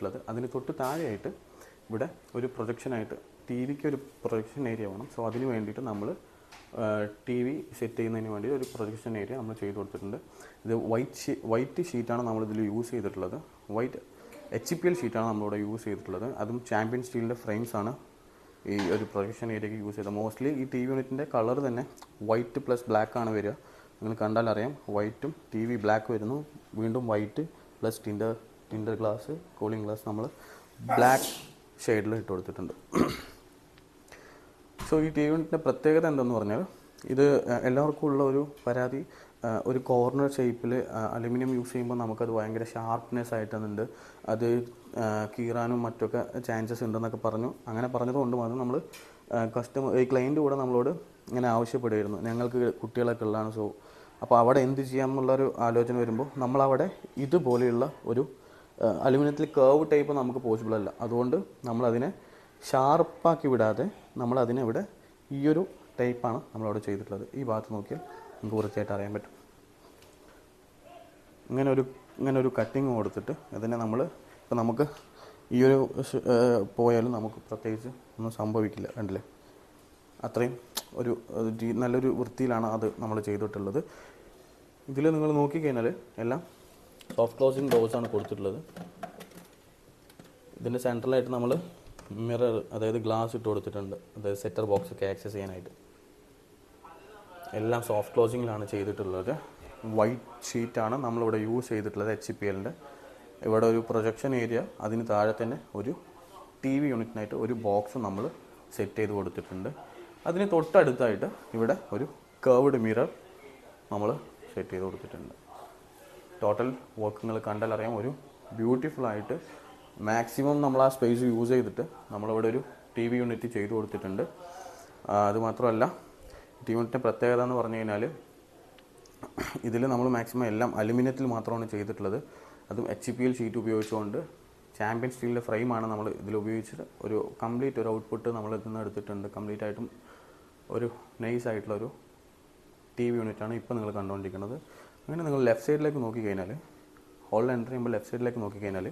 ഉള്ളത്. അതിന് തൊട്ട് താഴെയായിട്ട് ഇവിടെ ഒരു പ്രൊജക്ഷനായിട്ട് ടി വിക്ക് ഒരു പ്രൊജക്ഷൻ ഏരിയ വേണം. സോ അതിന് വേണ്ടിയിട്ട് നമ്മൾ ടി വി സെറ്റ് ചെയ്യുന്നതിന് വേണ്ടി ഒരു പ്രൊജക്ഷൻ ഏരിയ നമ്മൾ ചെയ്ത് കൊടുത്തിട്ടുണ്ട്. ഇത് വൈറ്റ് ഷീറ്റാണ് നമ്മളിതിൽ യൂസ് ചെയ്തിട്ടുള്ളത്. വൈറ്റ് HPL ഷീറ്റാണ് നമ്മളിവിടെ യൂസ് ചെയ്തിട്ടുള്ളത്. അതും ചാമ്പ്യൻ സ്റ്റീലിൻ്റെ ഫ്രെയിംസാണ് ഈ ഒരു പ്രൊജക്ഷൻ ഏരിയയ്ക്ക് യൂസ് ചെയ്തത്. മോസ്റ്റ്ലി ഈ ടി വി യൂണിറ്റിൻ്റെ കളർ തന്നെ വൈറ്റ് പ്ലസ് ബ്ലാക്ക് ആണ് വരിക. നിങ്ങൾ കണ്ടാൽ അറിയാം, വൈറ്റും ടി വി ബ്ലാക്ക് വരുന്നു, വീണ്ടും white plus Tinder glass, cooling glass നമ്മൾ ബ്ലാക്ക് ഷെയ്ഡിൽ ഇട്ട് കൊടുത്തിട്ടുണ്ട്. സോ ഈ ടി വി യൂണിറ്റിൻ്റെ പ്രത്യേകത എന്തെന്ന് പറഞ്ഞാൽ, ഇത് എല്ലാവർക്കും ഉള്ള ഒരു പരാതി, ഒരു കോർണർ ഷേപ്പിൽ അലുമിനിയം യൂസ് ചെയ്യുമ്പോൾ നമുക്കത് ഭയങ്കര ഷാർപ്പ്നെസ് ആയിട്ടുണ്ട്, അത് കീറാനും മറ്റൊക്കെ ചാൻസസ് ഉണ്ടെന്നൊക്കെ പറഞ്ഞു. അങ്ങനെ പറഞ്ഞതുകൊണ്ട് മാത്രം നമ്മൾ ഈ ക്ലയൻറ്റ് കൂടെ നമ്മളോട് ഇങ്ങനെ ആവശ്യപ്പെടുമായിരുന്നു, ഞങ്ങൾക്ക് കുട്ടികളൊക്കെ ഉള്ളതാണ്. സോ അപ്പോൾ അവിടെ എന്ത് ചെയ്യാം എന്നുള്ളൊരു ആലോചന വരുമ്പോൾ നമ്മളവിടെ ഇതുപോലെയുള്ള ഒരു അലുമിനിയത്തിൽ കേർവ് ടൈപ്പ് നമുക്ക് പോസിബിൾ അല്ല. അതുകൊണ്ട് നമ്മളതിനെ ഷാർപ്പാക്കി വിടാതെ നമ്മളതിനെ ഇവിടെ ഈ ഒരു ടൈപ്പാണ് നമ്മളവിടെ ചെയ്തിട്ടുള്ളത്. ഈ ഭാഗത്ത് നോക്കിയാൽ നമുക്ക് കുറച്ചായിട്ട് അറിയാൻ പറ്റും. ഇങ്ങനെ ഒരു കട്ടിങ് കൊടുത്തിട്ട് അതിനെ നമ്മൾ ഇപ്പോൾ നമുക്ക് ഈ ഒരു പോയാലും നമുക്ക് പ്രത്യേകിച്ച് ഒന്നും സംഭവിക്കില്ല, കണ്ടില്ലേ? അത്രയും ഒരു നല്ലൊരു വൃത്തിയിലാണ് അത് നമ്മൾ ചെയ്തിട്ടുള്ളത്. ഇതിൽ നിങ്ങൾ നോക്കിക്കഴിഞ്ഞാൽ എല്ലാം സോഫ്റ്റ് ക്ലോസിങ് ഡോർസാണ് കൊടുത്തിട്ടുള്ളത്. ഇതിൻ്റെ സെൻട്രലായിട്ട് നമ്മൾ മിറർ, അതായത് ഗ്ലാസ് ഇട്ട് കൊടുത്തിട്ടുണ്ട്, അതായത് സെറ്റർ ബോക്സ് ഒക്കെ ആക്സസ് ചെയ്യാനായിട്ട്. എല്ലാം സോഫ്റ്റ് ക്ലോസിങ്ങിലാണ് ചെയ്തിട്ടുള്ളത്. വൈറ്റ് ഷീറ്റാണ് നമ്മളിവിടെ യൂസ് ചെയ്തിട്ടുള്ളത് HPLൻ്റെ. ഇവിടെ ഒരു പ്രൊജക്ഷൻ ഏരിയ, അതിന് താഴെ തന്നെ ഒരു ടി വി യൂണിറ്റിനായിട്ട് ഒരു ബോക്സ് നമ്മൾ സെറ്റ് ചെയ്ത് കൊടുത്തിട്ടുണ്ട്. അതിന് തൊട്ടടുത്തായിട്ട് ഇവിടെ ഒരു കർവ്ഡ് മിറർ നമ്മൾ സെറ്റ് ചെയ്ത് കൊടുത്തിട്ടുണ്ട്. ടോട്ടൽ വർക്ക് നിങ്ങൾ കണ്ടാൽ അറിയാം, ഒരു ബ്യൂട്ടിഫുൾ ആയിട്ട് മാക്സിമം നമ്മൾ ആ സ്പേസ് യൂസ് ചെയ്തിട്ട് നമ്മളിവിടെ ഒരു ടി വി യൂണിറ്റ് ചെയ്ത് കൊടുത്തിട്ടുണ്ട്. അതുമാത്രമല്ല, ടി വി യൂണിറ്റിൻ്റെ പ്രത്യേകത എന്ന് പറഞ്ഞു കഴിഞ്ഞാൽ, ഇതിൽ നമ്മൾ മാക്സിമം എല്ലാം അലുമിനിയത്തിൽ മാത്രമാണ് ചെയ്തിട്ടുള്ളത്. അതും HPL ഷീറ്റ് ഉപയോഗിച്ചുകൊണ്ട് ചാമ്പ്യൻ സ്റ്റീലിൻ്റെ ഫ്രെയിമാണ് നമ്മൾ ഇതിൽ ഉപയോഗിച്ചിട്ട് ഒരു കംപ്ലീറ്റ് ഒരു ഔട്ട്പുട്ട് നമ്മൾ ഇതിൽ നിന്ന് എടുത്തിട്ടുണ്ട്. കംപ്ലീറ്റ് ആയിട്ടും ഒരു നൈസ് ആയിട്ടുള്ളൊരു ടി വി യൂണിറ്റാണ് ഇപ്പോൾ നിങ്ങൾ കണ്ടുകൊണ്ടിരിക്കുന്നത്. അങ്ങനെ നിങ്ങൾ ലെഫ്റ്റ് സൈഡിലേക്ക് നോക്കിക്കഴിഞ്ഞാൽ, ഹോളിൽ എൻ്റർ ചെയ്യുമ്പോൾ ലെഫ്റ്റ് സൈഡിലേക്ക് നോക്കിക്കഴിഞ്ഞാൽ